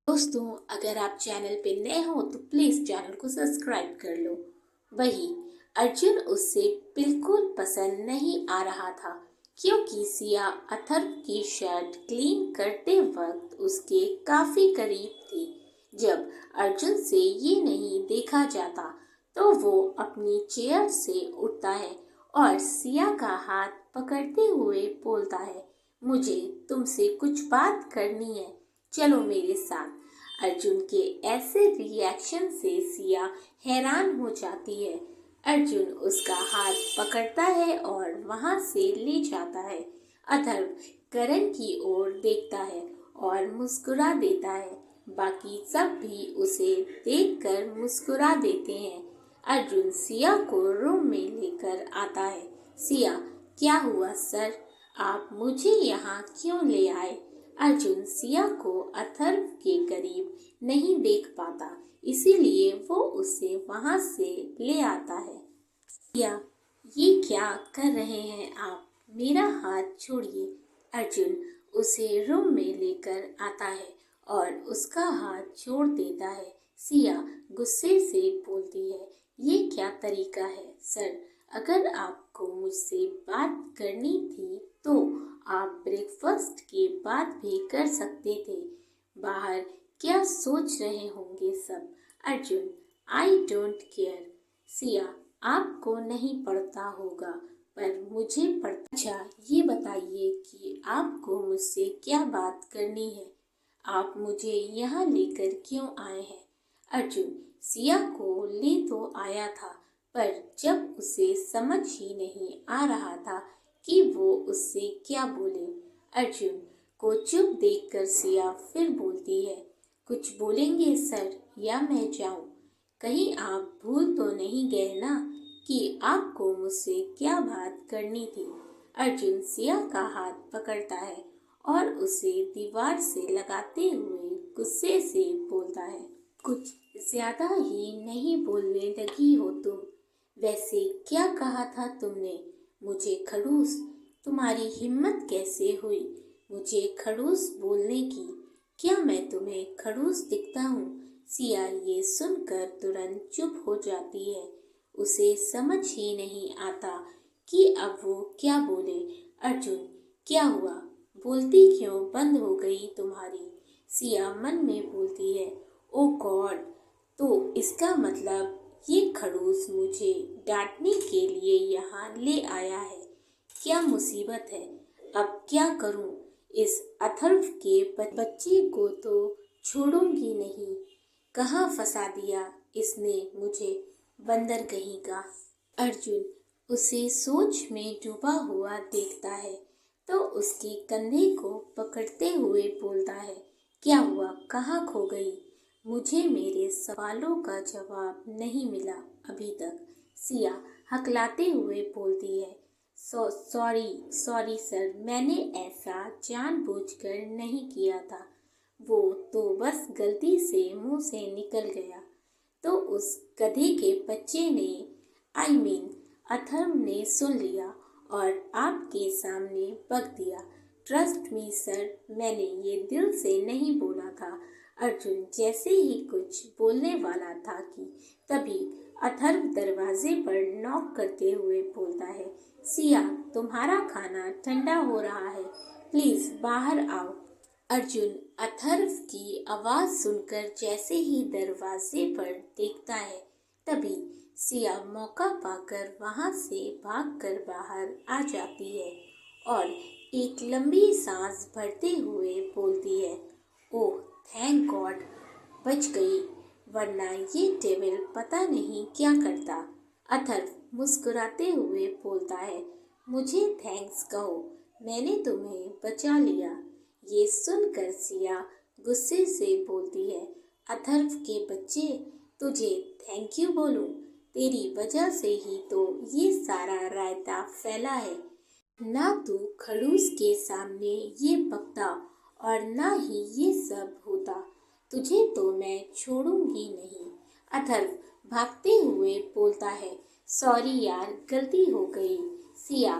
दोस्तों, अगर आप चैनल पे नए हो तो प्लीज चैनल को सब्सक्राइब कर लो। वही अर्जुन उससे बिल्कुल पसंद नहीं आ रहा था, क्योंकि सिया अथर्व की शर्ट क्लीन करते वक्त उसके काफी करीब थी। जब अर्जुन से ये नहीं देखा जाता तो वो अपनी चेयर से उठता है और सिया का हाथ पकड़ते हुए बोलता है, मुझे तुमसे कुछ बात करनी है, चलो मेरे साथ। अर्जुन के ऐसे रिएक्शन से सिया हैरान हो जाती है। अर्जुन उसका हाथ पकड़ता है और वहां से ले जाता है। अथर्व करण की ओर देखता है और मुस्कुरा देता है। बाकी सब भी उसे देखकर मुस्कुरा देते हैं। अर्जुन सिया को रूम में लेकर आता है। सिया, क्या हुआ सर? आप मुझे यहाँ क्यों ले आए? अर्जुन सिया को अथर्व के करीब नहीं देख पाता, इसीलिए वो उसे वहां से ले आता है। सिया, ये क्या कर रहे हैं आप? मेरा हाथ छोड़िए। अर्जुन उसे रूम में लेकर आता है और उसका हाथ छोड़ देता है। सिया गुस्से से बोलती है, ये क्या तरीका है सर? अगर आपको मुझसे बात करनी थी तो आप ब्रेकफास्ट के बाद भी कर सकते थे। बाहर क्या सोच रहे होंगे सब? Arjun, I don't care. Siya, आपको नहीं पड़ता होगा पर मुझे पड़ता। अच्छा, ये बताइए कि आपको मुझसे क्या बात करनी है? आप मुझे यहाँ लेकर क्यों आए हैं? अर्जुन सिया को ले तो आया था, पर जब उसे समझ ही नहीं आ रहा था कि वो उससे क्या बोले। अर्जुन को चुप देखकर सिया फिर बोलती है, कुछ बोलेंगे सर या मैं जाऊं? कहीं आप भूल तो नहीं गए ना कि आपको मुझसे क्या बात करनी थी? अर्जुन सिया का हाथ पकड़ता है और उसे दीवार से लगाते हुए गुस्से से बोलता है, कुछ ज्यादा ही नहीं बोलने लगी हो तुम। वैसे क्या कहा था तुमने? मुझे खड़ूस? तुम्हारी हिम्मत कैसे हुई मुझे खड़ूस बोलने की? क्या मैं तुम्हें खड़ूस दिखता हूँ? सिया ये सुनकर तुरंत चुप हो जाती है। उसे समझ ही नहीं आता कि अब वो क्या बोले। अर्जुन, क्या हुआ? बोलती क्यों बंद हो गई तुम्हारी? सिया मन में बोलती है, ओ गॉड, तो इसका मतलब ये खड़ूस मुझे डांटने के लिए यहाँ ले आया है। क्या मुसीबत है? अब क्या करूं? इस अथर्व के बच्चे को तो छोड़ूंगी नहीं। कहाँ फंसा दिया इसने मुझे, बंदर कहीं का। अर्जुन उसे सोच में डूबा हुआ देखता है तो उसके कंधे को पकड़ते हुए बोलता है, क्या हुआ? कहाँ खो गई? मुझे मेरे सवालों का जवाब नहीं मिला अभी तक। सिया हकलाते हुए बोलती है, सॉरी सॉरी सर, मैंने ऐसा जानबूझकर नहीं किया था। वो तो बस गलती से मुंह से निकल गया। तो उस गधे के बच्चे ने, आई मीन अथर्व ने सुन लिया और आपके सामने बक दिया। ट्रस्ट मी सर, मैंने ये दिल से नहीं बोला था। अर्जुन जैसे ही कुछ बोलने वाला था कि तभी अथर्व दरवाजे पर नॉक करते हुए बोलता है, सिया, तुम्हारा खाना ठंडा हो रहा है, प्लीज बाहर आओ। अर्जुन अथर्व की आवाज सुनकर जैसे ही दरवाजे पर देखता है तभी सिया मौका पाकर वहां से भागकर बाहर आ जाती है और एक लंबी सांस भरते हुए बोलती है, ओह थैंक गॉड, बच गई, वरना ये डेविल पता नहीं क्या करता। अथर्व मुस्कुराते हुए बोलता है, मुझे थैंक्स कहो, मैंने तुम्हें बचा लिया। ये सुनकर सिया गुस्से से बोलती है, अथर्व के बच्चे, तुझे थैंक यू बोलूं? तेरी वजह से ही तो ये सारा रायता फैला है। ना तू खड़ूस के सामने ये बकता और ना ही ये सब होता, तुझे तो मैं छोड़ूंगी नहीं। अथर्व भागते हुए बोलता है, सॉरी यार, गलती हो गई। सिया,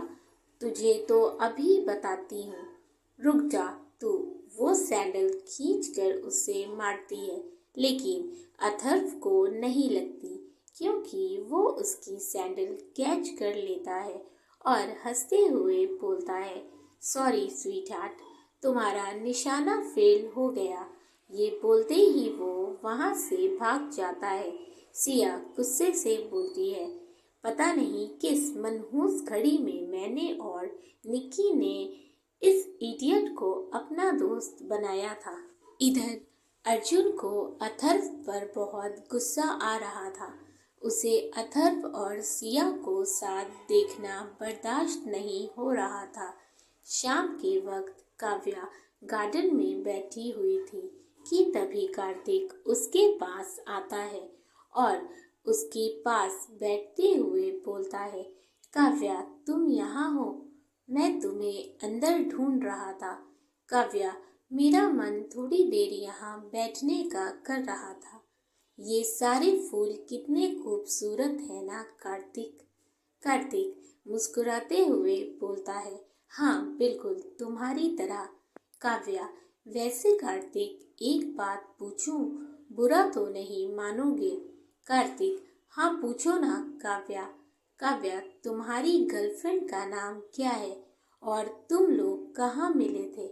तुझे तो अभी बताती हूँ, रुक जा, तू वो सैंडल खींचकर उसे मारती है, लेकिन अथर्व को नहीं लगती क्योंकि वो उसकी सैंडल कैच कर लेता है और हंसते हुए बोलता है, सॉरी स्वीट हार्ट, तुम्हारा निशाना फेल हो गया। ये बोलते ही वो वहाँ से भाग जाता है। सिया गुस्से से बोलती है, पता नहीं किस मनहूस घड़ी में मैंने और निक्की ने इस इडियट को अपना दोस्त बनाया था। इधर अर्जुन को अथर्व पर बहुत गुस्सा आ रहा था। उसे अथर्व और सिया को साथ देखना बर्दाश्त नहीं हो रहा था। शाम के वक्त काव्या गार्डन में बैठी हुई थी कि तभी कार्तिक उसके पास आता है और उसके पास बैठते हुए बोलता है, काव्या तुम यहाँ हो? मैं तुम्हें अंदर ढूंढ रहा था। काव्या, मेरा मन थोड़ी देर यहाँ बैठने का कर रहा था। ये सारे फूल कितने खूबसूरत हैं ना कार्तिक। कार्तिक मुस्कुराते हुए बोलता है, हाँ बिल्कुल तुम्हारी तरह। काव्या, वैसे कार्तिक एक बात पूछूं, बुरा तो नहीं मानोगे? कार्तिक, हाँ पूछो ना काव्या। काव्या, तुम्हारी गर्लफ्रेंड का नाम क्या है और तुम लोग कहाँ मिले थे,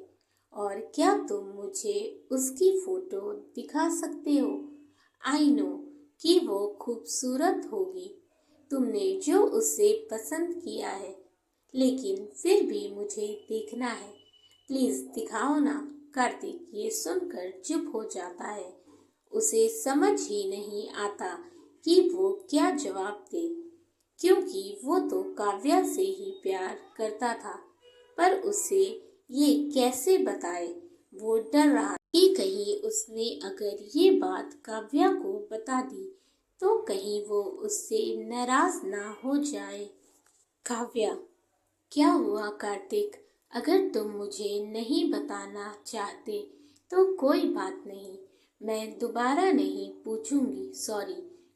और क्या तुम मुझे उसकी फोटो दिखा सकते हो? आई नो कि वो खूबसूरत होगी, तुमने जो उसे पसंद किया है, लेकिन फिर भी मुझे देखना है, प्लीज दिखाओ ना। कार्तिक ये सुनकर चुप हो जाता है। उसे समझ ही नहीं आता कि वो क्या जवाब दे, क्योंकि वो तो काव्या से ही प्यार करता था, पर उसे ये कैसे बताए। वो डर रहा कि कहीं उसने अगर ये बात काव्या को बता दी तो कहीं वो उससे नाराज ना हो जाए। काव्या, क्या हुआ कार्तिक? अगर तुम मुझे नहीं बताना चाहते तो कोई बात नहीं, मैं दोबारा नहीं पूछूंगी। सॉरी।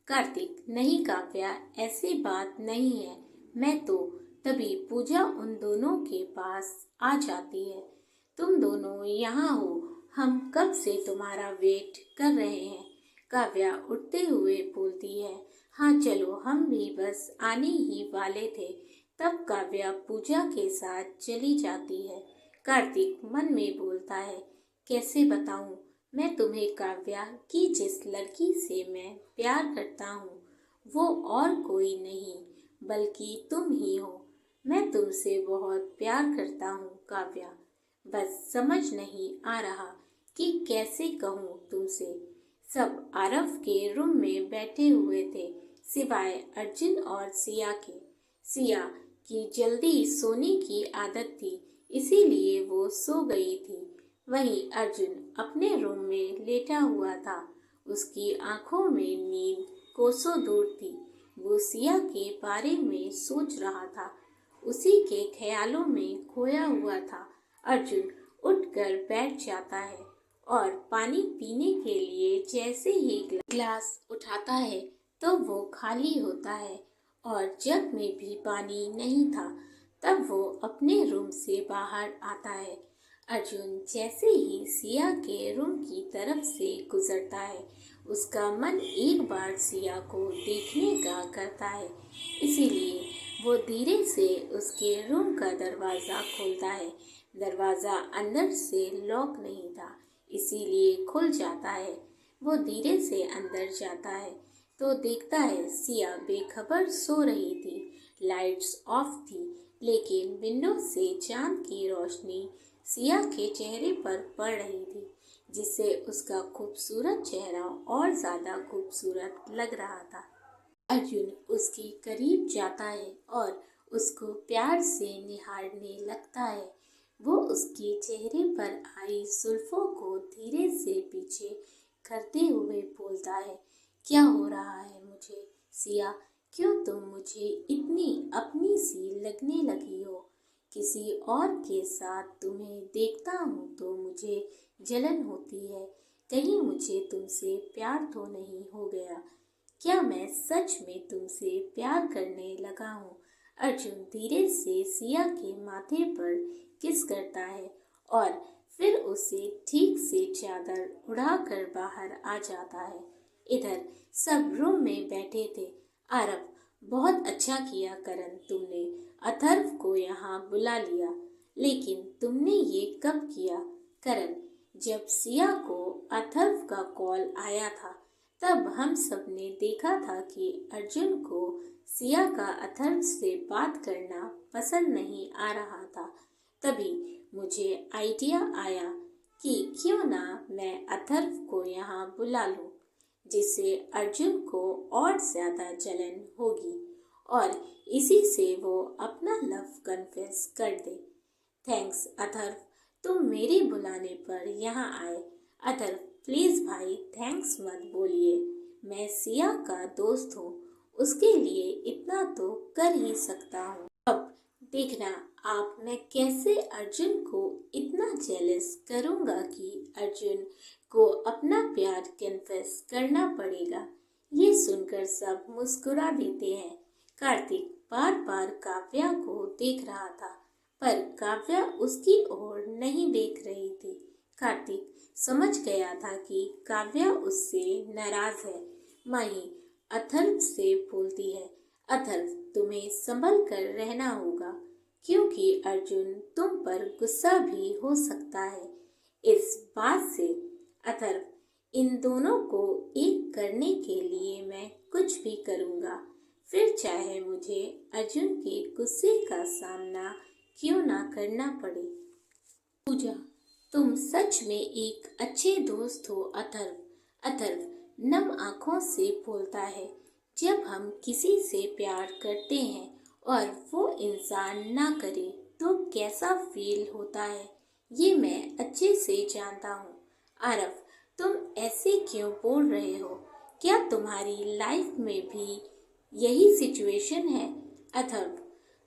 कार्तिक, नहीं काव्या, ऐसी बात नहीं है। मैं तो तभी पूजा उन दोनों के पास आ जाती है। तुम दोनों यहाँ हो, हम कब से तुम्हारा वेट कर रहे हैं। काव्या उठते हुए बोलती है, हाँ चलो हम भी बस आने ही वाले थे। तब काव्या पूजा के साथ चली जाती है। कार्तिक मन में बोलता है, कैसे बताऊं मैं तुम्हें काव्या कि जिस लड़की से मैं प्यार करता हूँ वो और कोई नहीं बल्कि तुम ही हो। मैं तुमसे बहुत प्यार करता हूँ काव्या, बस समझ नहीं आ रहा कि कैसे कहूँ तुमसे। सब आरव के रूम में बैठे हुए थे सिवाय अर्जुन और सिया के। सिया की जल्दी सोने की आदत थी, इसीलिए वो सो गई थी। वहीं अर्जुन अपने रूम में लेटा हुआ था। उसकी आंखों में नींद कोसों दूर थी। वो सिया के बारे में सोच रहा था, उसी के ख्यालों में खोया हुआ था। अर्जुन उठकर बैठ जाता है और पानी पीने के लिए जैसे ही ग्लास उठाता है तो वो खाली होता है और जग में भी पानी नहीं था। तब वो अपने रूम से बाहर आता है। अर्जुन जैसे ही सिया के रूम की तरफ से गुजरता है, उसका मन एक बार सिया को देखने का करता है, इसीलिए वो धीरे से उसके रूम का दरवाज़ा खोलता है। दरवाज़ा अंदर से लॉक नहीं था, इसीलिए खुल जाता है। वो धीरे से अंदर जाता है तो देखता है सिया बेखबर सो रही थी। लाइट्स ऑफ थी, लेकिन विंडो से चांद की रोशनी सिया के चेहरे पर पड़ रही थी, जिससे उसका खूबसूरत चेहरा और ज़्यादा खूबसूरत लग रहा था। अर्जुन उसके करीब जाता है और उसको प्यार से निहारने लगता है। वो उसके चेहरे पर आई जुल्फों को धीरे से पीछे करते हुए बोलता है, क्या हो रहा है मुझे सिया? क्यों तुम मुझे इतनी अपनी सी लगने लगी हो? किसी और के साथ तुम्हें देखता हूँ तो मुझे जलन होती है। कहीं मुझे तुमसे प्यार तो नहीं हो गया? क्या मैं सच में तुमसे प्यार करने लगा हूँ? अर्जुन धीरे से सिया के माथे पर किस करता है और फिर उसे ठीक से चादर उड़ाकर बाहर आ जाता है। इधर सब रूम में बैठे थे। आरव, बहुत अच्छा किया करण, तुमने अथर्व को यहाँ बुला लिया। लेकिन तुमने ये कब किया? करण, जब सिया को अथर्व का कॉल आया था तब हम सब ने देखा था कि अर्जुन को सिया का अथर्व से बात करना पसंद नहीं आ रहा था। तभी मुझे आइडिया आया कि क्यों ना मैं अथर्व को यहाँ बुला लूं, जिससे अर्जुन को और ज्यादा जलन होगी और इसी से वो अपना लव कन्फेस कर दे। थैंक्स अथर्व, तुम मेरे बुलाने पर यहाँ आए। अथर्व, प्लीज भाई थैंक्स मत बोलिए, मैं सिया का दोस्त हूँ, उसके लिए इतना तो कर ही सकता हूँ। अब देखना आप मैं कैसे अर्जुन को इतना जेलस करूँगा कि अर्जुन को अपना प्यार कन्फेस करना पड़ेगा। ये सुनकर सब मुस्कुरा देते हैं। कार्तिक बार बार काव्या को देख रहा था, पर काव्या उसकी ओर नहीं देख रही थी। कार्तिक समझ गया था कि काव्या उससे नाराज है। माही अथर्व से बोलती है, अथर्व तुम्हें संभल कर रहना होगा, क्योंकि अर्जुन तुम पर गुस्सा भी हो सकता है। इस बात से अथर्व, इन दोनों को एक करने के लिए मैं कुछ भी करूँगा, फिर चाहे मुझे अर्जुन के गुस्से का सामना क्यों ना करना पड़े। पूजा, तुम सच में एक अच्छे दोस्त हो अथर्व। अथर्व नम आँखों से बोलता है, जब हम किसी से प्यार करते हैं और वो इंसान ना करे तो कैसा फील होता है, ये मैं अच्छे से जानता हूँ। आरव, तुम ऐसे क्यों बोल रहे हो? क्या तुम्हारी लाइफ में भी यही सिचुएशन है? अथर्व,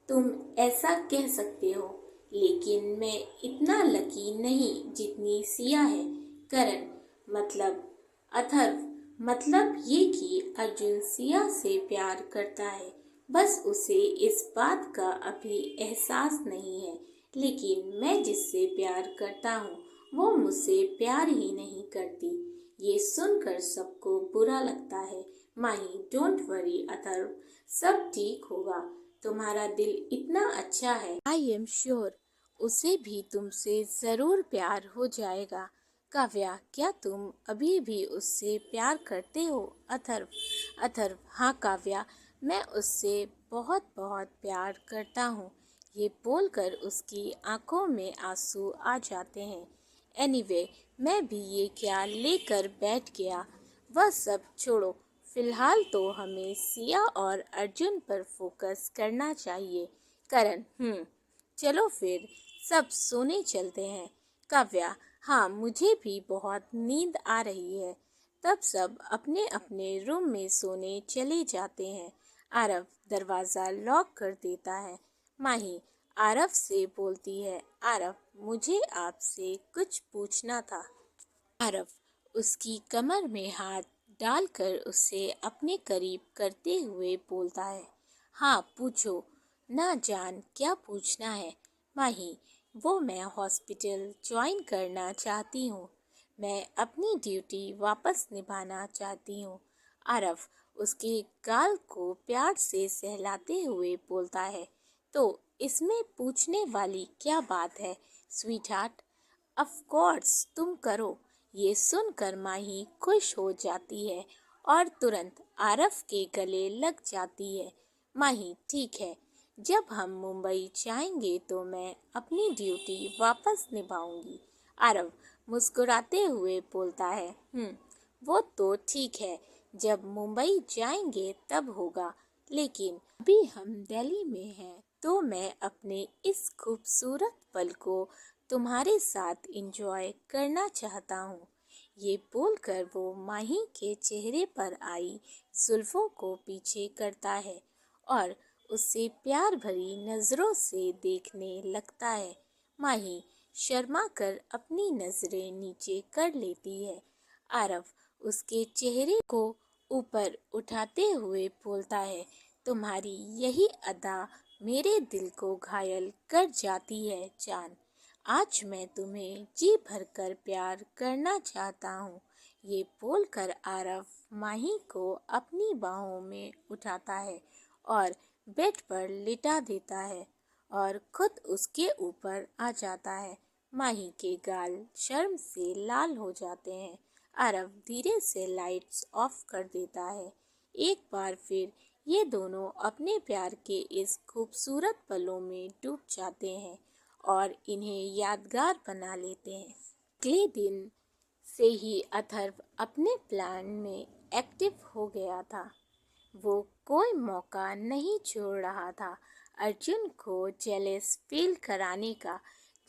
तुम ऐसा कह सकते हो, लेकिन मैं इतना लकी नहीं जितनी सिया है। करण, मतलब अथर्व, मतलब ये कि अर्जुन सिया से प्यार करता है, बस उसे इस बात का अभी एहसास नहीं है। लेकिन मैं जिससे प्यार करता हूँ वो मुझसे प्यार ही नहीं करती। ये सुनकर सबको बुरा लगता है। माही, डोंट वरी अथर्व, सब ठीक होगा। तुम्हारा दिल इतना अच्छा है, आई एम श्योर उसे भी तुमसे जरूर प्यार हो जाएगा। काव्या, क्या तुम अभी भी उससे प्यार करते हो? अथर्व, अथर्व, हाँ काव्या, मैं उससे बहुत बहुत प्यार करता हूँ। ये बोलकर उसकी आंखों में आंसू आ जाते हैं। एनीवे, मैं भी ये ख्याल लेकर बैठ गया। वह सब छोड़ो, फिलहाल तो हमें सिया और अर्जुन पर फोकस करना चाहिए। करण, चलो फिर सब सोने चलते हैं। काव्या, हाँ मुझे भी बहुत नींद आ रही है। तब सब अपने अपने रूम में सोने चले जाते हैं। आरव दरवाज़ा लॉक कर देता है। माही आरव से बोलती है, आरव मुझे आपसे कुछ पूछना था। आरव उसकी कमर में हाथ डालकर उसे अपने करीब करते हुए बोलता है, हाँ पूछो ना जान, क्या पूछना है? माही, वो मैं हॉस्पिटल ज्वाइन करना चाहती हूँ, मैं अपनी ड्यूटी वापस निभाना चाहती हूँ। आरव उसके गाल को प्यार से सहलाते हुए बोलता है, तो इसमें पूछने वाली क्या बात है स्वीट हार्ट, ऑफ कोर्स तुम करो। ये सुनकर माही खुश हो जाती है और तुरंत आरव के गले लग जाती है। माही, ठीक है, जब हम मुंबई जाएंगे तो मैं अपनी ड्यूटी वापस निभाऊंगी। आरव मुस्कुराते हुए बोलता है, वो तो ठीक है, जब मुंबई जाएंगे तब होगा, लेकिन अभी हम दिल्ली में हैं तो मैं अपने इस खूबसूरत पल को तुम्हारे साथ एंजॉय करना चाहता हूँ। ये बोलकर वो माही के चेहरे पर आई जुल्फों को पीछे करता है और उससे प्यार भरी नजरों से देखने लगता है। माही शर्मा कर अपनी नजरें नीचे कर लेती है। आरव उसके चेहरे को ऊपर उठाते हुए बोलता है, तुम्हारी यही अदा मेरे दिल को घायल कर जाती है जान। आज मैं तुम्हें जी भरकर प्यार करना चाहता हूँ। ये बोलकर आरव माही को अपनी बाहों में उठाता है और बेड पर लिटा देता है और खुद उसके ऊपर आ जाता है। माही के गाल शर्म से लाल हो जाते हैं। आरव धीरे से लाइट्स ऑफ कर देता है। एक बार फिर ये दोनों अपने प्यार के इस खूबसूरत पलों में डूब जाते हैं और इन्हें यादगार बना लेते हैं। अगले दिन से ही अथर्व अपने प्लान में एक्टिव हो गया था। वो कोई मौका नहीं छोड़ रहा था अर्जुन को जेलस फील कराने का।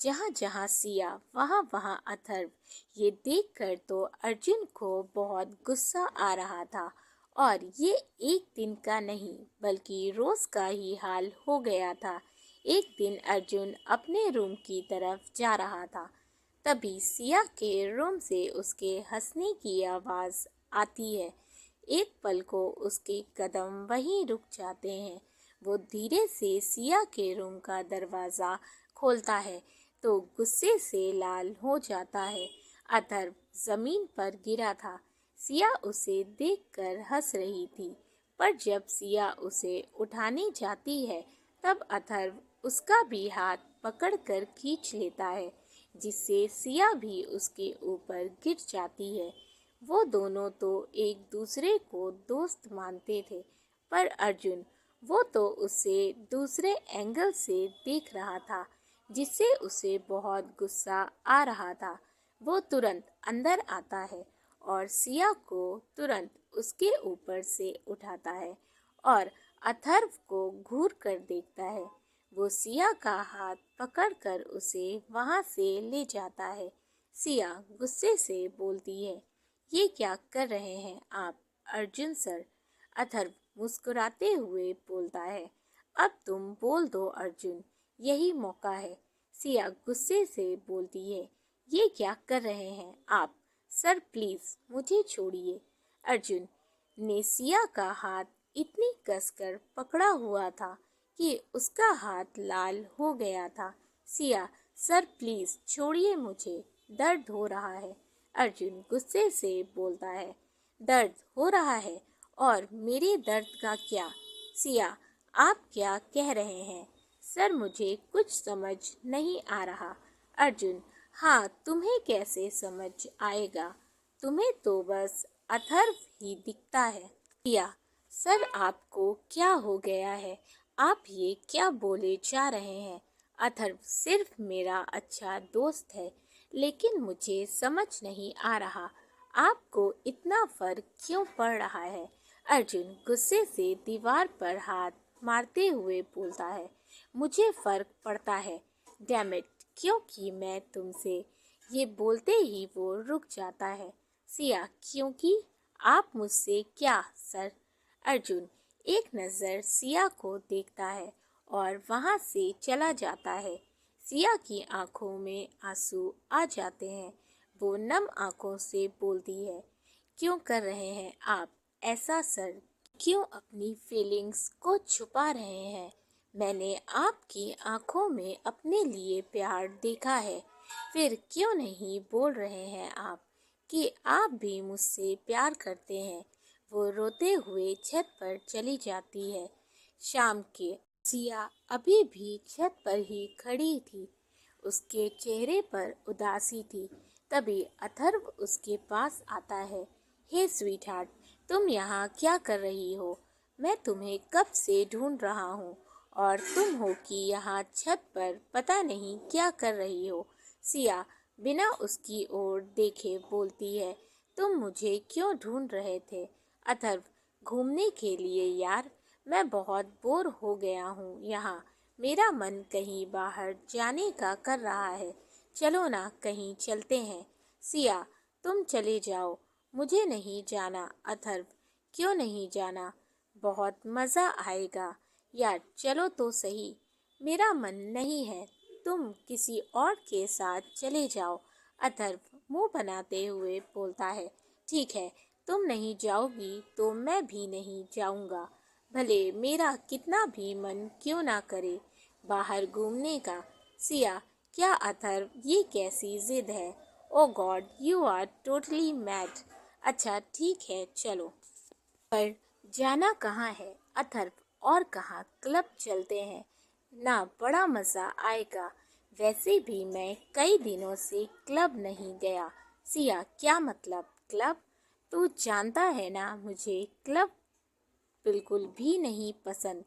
जहाँ जहाँ सिया वहाँ वहाँ अथर्व। ये देखकर तो अर्जुन को बहुत गुस्सा आ रहा था और ये एक दिन का नहीं बल्कि रोज का ही हाल हो गया था। एक दिन अर्जुन अपने रूम की तरफ जा रहा था, तभी सिया के रूम से उसके हंसने की आवाज़ आती है। एक पल को उसके कदम वहीं रुक जाते हैं। वो धीरे से सिया के रूम का दरवाज़ा खोलता है तो गुस्से से लाल हो जाता है। अथर्व जमीन पर गिरा था। सिया उसे देखकर हंस रही थी, पर जब सिया उसे उठाने जाती है तब अथर्व उसका भी हाथ पकड़कर खींच लेता है, जिससे सिया भी उसके ऊपर गिर जाती है। वो दोनों तो एक दूसरे को दोस्त मानते थे, पर अर्जुन वो तो उसे दूसरे एंगल से देख रहा था, जिससे उसे बहुत गुस्सा आ रहा था। वो तुरंत अंदर आता है और सिया को तुरंत उसके ऊपर से उठाता है और अथर्व को घूर कर देखता है। वो सिया का हाथ पकड़कर उसे वहां से ले जाता है। सिया गुस्से से बोलती है, ये क्या कर रहे हैं आप अर्जुन सर? अथर्व मुस्कुराते हुए बोलता है, अब तुम बोल दो अर्जुन, यही मौका है। सिया गुस्से से बोलती है, ये क्या कर रहे हैं आप सर, प्लीज मुझे छोड़िए। अर्जुन ने सिया का हाथ इतनी कसकर पकड़ा हुआ था कि उसका हाथ लाल हो गया था। सिया, सर प्लीज छोड़िए मुझे, दर्द हो रहा है। अर्जुन गुस्से से बोलता है, दर्द हो रहा है और मेरे दर्द का क्या? सिया, आप क्या कह रहे हैं सर, मुझे कुछ समझ नहीं आ रहा। अर्जुन, हाँ तुम्हें कैसे समझ आएगा, तुम्हें तो बस अथर्व ही दिखता है। सिया, सर आपको क्या हो गया है, आप ये क्या बोले जा रहे हैं? अथर्व सिर्फ मेरा अच्छा दोस्त है, लेकिन मुझे समझ नहीं आ रहा आपको इतना फर्क क्यों पड़ रहा है। अर्जुन गुस्से से दीवार पर हाथ मारते हुए बोलता है, मुझे फर्क पड़ता है, डैम इट, क्योंकि मैं तुमसे। ये बोलते ही वो रुक जाता है। सिया, क्योंकि आप मुझसे क्या सर? अर्जुन एक नज़र सिया को देखता है और वहाँ से चला जाता है। सिया की आंखों में आंसू आ जाते हैं। वो नम आंखों से बोलती है, क्यों कर रहे हैं आप ऐसा सर? क्यों अपनी फीलिंग्स को छुपा रहे हैं? मैंने आपकी आंखों में अपने लिए प्यार देखा है, फिर क्यों नहीं बोल रहे हैं आप कि आप भी मुझसे प्यार करते हैं? वो रोते हुए छत पर चली जाती है। शाम के सिया अभी भी छत पर ही खड़ी थी। उसके चेहरे पर उदासी थी। तभी अथर्व उसके पास आता है। हे स्वीट हार्ट, तुम यहाँ क्या कर रही हो? मैं तुम्हें कब से ढूंढ रहा हूँ और तुम हो कि यहाँ छत पर पता नहीं क्या कर रही हो। सिया बिना उसकी ओर देखे बोलती है, तुम मुझे क्यों ढूंढ रहे थे? अथर्व, घूमने के लिए यार, मैं बहुत बोर हो गया हूँ यहाँ। मेरा मन कहीं बाहर जाने का कर रहा है। चलो ना कहीं चलते हैं। सिया, तुम चले जाओ, मुझे नहीं जाना। अथर्व, क्यों नहीं जाना? बहुत मज़ा आएगा यार, चलो तो सही। मेरा मन नहीं है, तुम किसी और के साथ चले जाओ। अथर्व मुंह बनाते हुए बोलता है, ठीक है, तुम नहीं जाओगी तो मैं भी नहीं जाऊंगा, भले मेरा कितना भी मन क्यों ना करे बाहर घूमने का। सिया क्या अथर्व, ये कैसी जिद है? Oh God, you are totally mad. अच्छा ठीक है, चलो। पर जाना कहाँ है अथर्व? और कहाँ? क्लब चलते हैं ना, बड़ा मज़ा आएगा। वैसे भी मैं कई दिनों से क्लब नहीं गया। सिया, क्या मतलब क्लब? तू जानता है ना, मुझे क्लब बिल्कुल भी नहीं पसंद।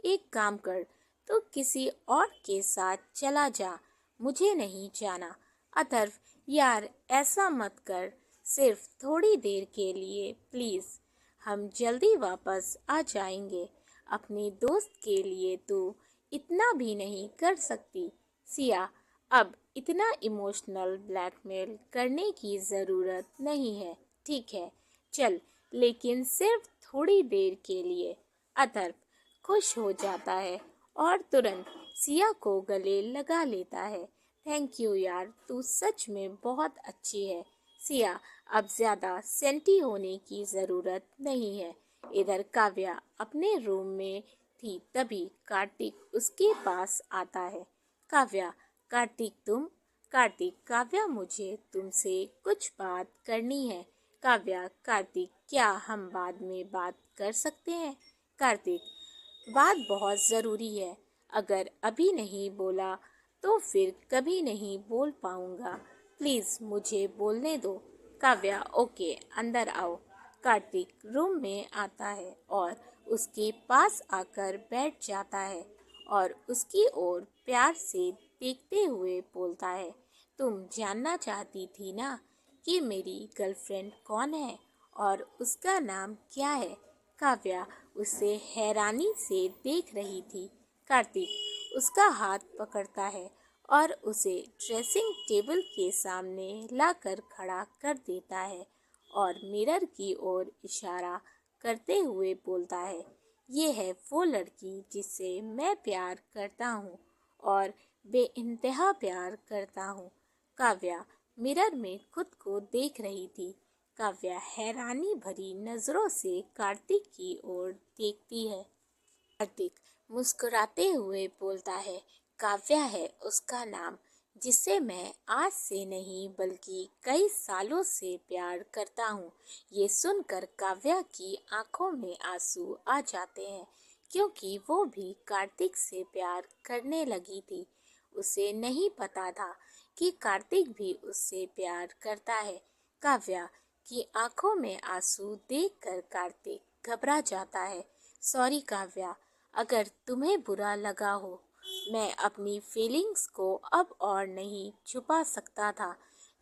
एक काम कर, तो किसी और के साथ चला जा, मुझे नहीं जाना। अथर्व, यार ऐसा मत कर, सिर्फ थोड़ी देर के लिए प्लीज़। हम जल्दी वापस आ जाएंगे। अपने दोस्त के लिए तो इतना भी नहीं कर सकती। सिया, अब इतना इमोशनल ब्लैकमेल करने की ज़रूरत नहीं है, ठीक है? चल, लेकिन सिर्फ थोड़ी देर के लिए। अथर्व खुश हो जाता है और तुरंत सिया को गले लगा लेता है। थैंक यू यार, तू सच में बहुत अच्छी है। सिया, अब ज़्यादा सेंटी होने की ज़रूरत नहीं है। इधर काव्या अपने रूम में थी, तभी कार्तिक उसके पास आता है। काव्या, कार्तिक तुम? कार्तिक, काव्या, मुझे तुमसे कुछ बात करनी है। काव्या, कार्तिक, क्या हम बाद में बात कर सकते हैं? कार्तिक, बात बहुत ज़रूरी है। अगर अभी नहीं बोला तो फिर कभी नहीं बोल पाऊँगा। प्लीज़ मुझे बोलने दो। काव्या, ओके, अंदर आओ। कार्तिक रूम में आता है और उसके पास आकर बैठ जाता है और उसकी ओर प्यार से देखते हुए बोलता है, तुम जानना चाहती थी ना कि मेरी गर्लफ्रेंड कौन है और उसका नाम क्या है? काव्या उसे हैरानी से देख रही थी। कार्तिक उसका हाथ पकड़ता है और उसे ड्रेसिंग टेबल के सामने लाकर खड़ा कर देता है और मिरर की ओर इशारा करते हुए बोलता है, ये है वो लड़की जिससे मैं प्यार करता हूँ और बेइंतहा प्यार करता हूँ। काव्या मिरर में खुद को देख रही थी। काव्या हैरानी भरी नजरों से कार्तिक की ओर देखती है। कार्तिक मुस्कुराते हुए बोलता है, काव्या है उसका नाम, जिसे मैं आज से नहीं बल्कि कई सालों से प्यार करता हूँ। ये सुनकर काव्या की आंखों में आंसू आ जाते हैं, क्योंकि वो भी कार्तिक से प्यार करने लगी थी। उसे नहीं पता था कि कार्तिक भी उससे प्यार करता है। काव्या की आंखों में आंसू देखकर कार्तिक घबरा जाता है। सॉरी काव्या, अगर तुम्हें बुरा लगा हो, मैं अपनी फीलिंग्स को अब और नहीं छुपा सकता था।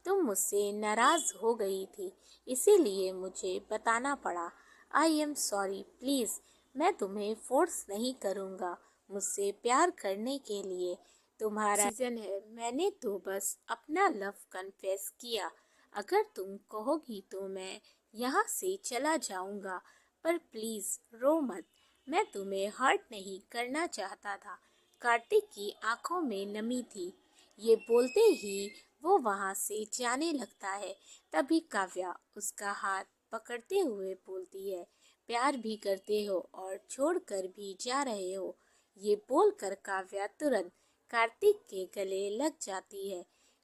तुम मुझसे नाराज़ हो गई थी, इसीलिए मुझे बताना पड़ा। I am sorry, please. मैं तुम्हें फोर्स नहीं करूँगा मुझसे प्यार करने के लिए। तुम्हारा डिसीजन है, मैंने तो बस अपना लव कन्फेस किया। अगर तुम कहोगी तो मैं यहाँ से चला जाऊँगा, पर प्लीज़ रो मत। मैं तुम्हें हर्ट नहीं करना चाहता था। कार्तिक की आंखों में नमी थी। ये बोलते ही वो वहाँ से जाने लगता है। तभी काव्या उसका हाथ पकड़ते हुए बोलती है, प्यार भी करते हो और छोड़कर भी जा रहे हो। ये बोलकर काव्या तुरंत कार्तिक के गले लग जाती है।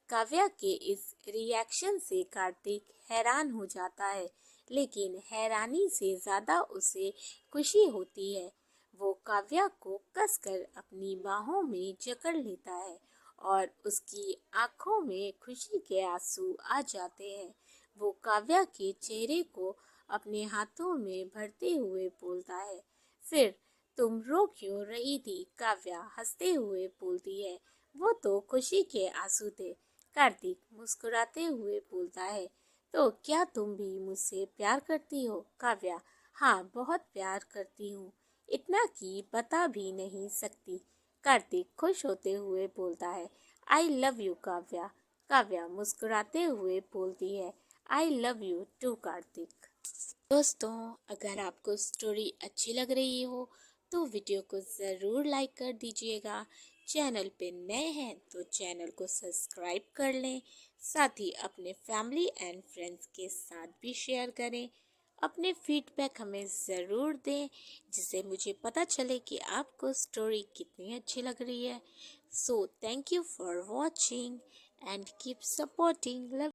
काव्या के इस रिएक्शन से कार्तिक हैरान हो जाता है, लेकिन हैरानी से ज़्यादा उसे खुशी होती है। वो काव्या को कसकर अपनी बाहों में जकड़ लेता है और उसकी आंखों में खुशी के आंसू आ जाते हैं। वो काव्या के चेहरे को अपने हाथों में भरते हुए बोलता है, फिर तुम रो क्यों रही थी? काव्या हंसते हुए बोलती है, वो तो खुशी के आंसू थे। कार्तिक मुस्कुराते हुए बोलता है, तो क्या तुम भी मुझसे प्यार करती हो? काव्या, हाँ, बहुत प्यार करती हूँ, इतना कि बता भी नहीं सकती। कार्तिक खुश होते हुए बोलता है, I love you Kavya. Kavya मुस्कुराते हुए बोलती है, I love you too Kartik. दोस्तों, अगर आपको स्टोरी अच्छी लग रही हो तो वीडियो को ज़रूर लाइक कर दीजिएगा। चैनल पे नए हैं तो चैनल को सब्सक्राइब कर लें। साथ ही अपने फैमिली एंड फ्रेंड्स के साथ भी शेयर करें। अपने फीडबैक हमें ज़रूर दें, जिससे मुझे पता चले कि आपको स्टोरी कितनी अच्छी लग रही है। So thank you for watching and keep supporting. Love